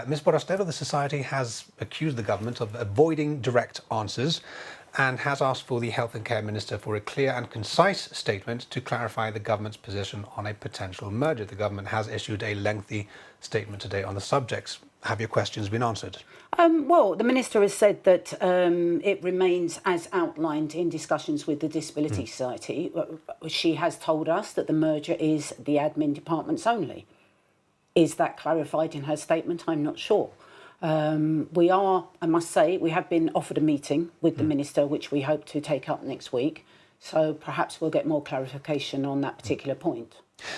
Ms. Borastero, the Society has accused the government of avoiding direct answers and has asked for the Health and Care Minister for a clear and concise statement to clarify the government's position on a potential merger. The government has issued a lengthy statement today on the subjects. Have your questions been answered? Well, the Minister has said that it remains as outlined in discussions with the Disability Society. She has told us that the merger is the admin departments only. Is that clarified in her statement? I'm not sure. We are, I must say, we have been offered a meeting with the Minister, which we hope to take up next week. So perhaps we'll get more clarification on that particular point.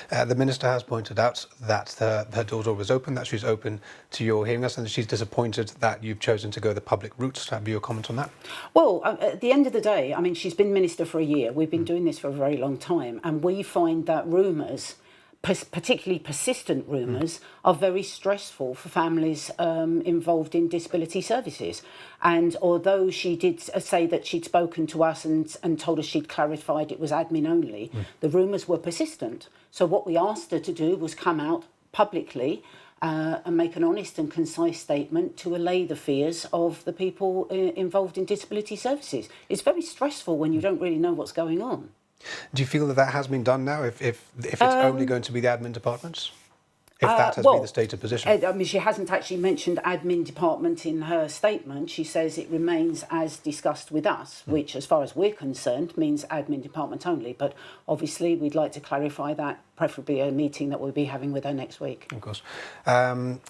The Minister has pointed out that her door was open, that she's open to your hearing us, and she's disappointed that you've chosen to go the public route. Have you a comment on that? Well, at the end of the day, I mean, she's been Minister for a year. We've been doing this for a very long time, and we find that rumours, particularly persistent rumours, are very stressful for families involved in disability services. And although she did say that she'd spoken to us and told us she'd clarified it was admin only, the rumours were persistent. So what we asked her to do was come out publicly and make an honest and concise statement to allay the fears of the people involved in disability services. It's very stressful when you don't really know what's going on. Do you feel that that has been done now, if it's only going to be the admin departments? If that has been the stated position? I mean, she hasn't actually mentioned admin department in her statement. She says it remains as discussed with us, which, as far as we're concerned, means admin department only. But obviously, we'd like to clarify that, preferably a meeting that we'll be having with her next week. Of course.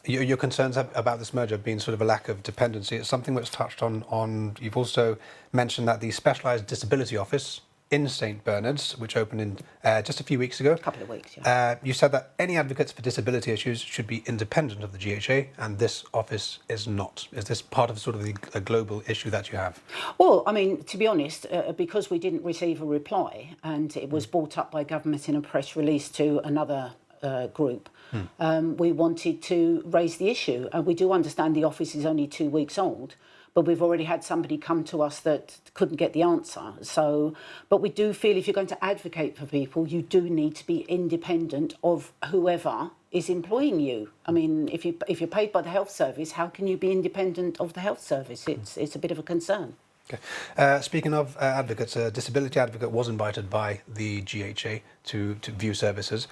Your concerns about this merger being sort of a lack of dependency. It's something that's touched on. You've also mentioned that the Specialised Disability Office in St Bernard's, which opened in just a few weeks ago. A couple of weeks, yeah. You said that any advocates for disability issues should be independent of the GHA, and this office is not. Is this part of sort of a global issue that you have? Well, I mean, to be honest, because we didn't receive a reply, and it was brought up by government in a press release to another group, we wanted to raise the issue. And we do understand the office is only 2 weeks old, but we've already had somebody come to us that couldn't get the answer. So, but we do feel if you're going to advocate for people, you do need to be independent of whoever is employing you. I mean, if you're paid by the health service, how can you be independent of the health service? It's a bit of a concern. Okay. Speaking of advocates, a disability advocate was invited by the GHA to view services.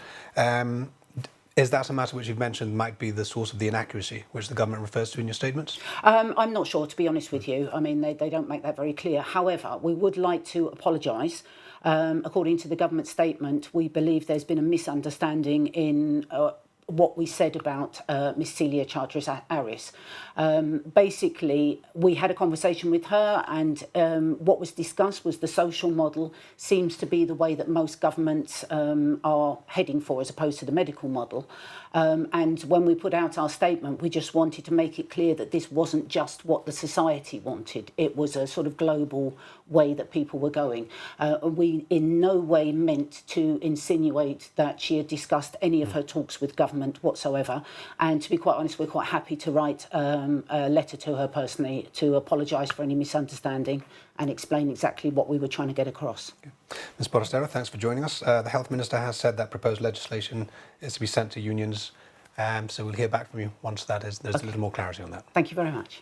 Is that a matter which you've mentioned might be the source of the inaccuracy, which the government refers to in your statements? I'm not sure, to be honest with you. I mean, they don't make that very clear. However, we would like to apologise. According to the government statement, we believe there's been a misunderstanding in what we said about Miss Celia Charteris-Arias. Basically, we had a conversation with her, and what was discussed was the social model seems to be the way that most governments are heading for, as opposed to the medical model. And when we put out our statement, we just wanted to make it clear that this wasn't just what the society wanted. It was a sort of global way that people were going. We in no way meant to insinuate that she had discussed any of her talks with government whatsoever. And to be quite honest, we're quite happy to write a letter to her personally to apologise for any misunderstanding and explain exactly what we were trying to get across. Okay. Ms. Borastero, thanks for joining us. The Health Minister has said that proposed legislation is to be sent to unions, so we'll hear back from you once there's a little more clarity on that. Thank you very much.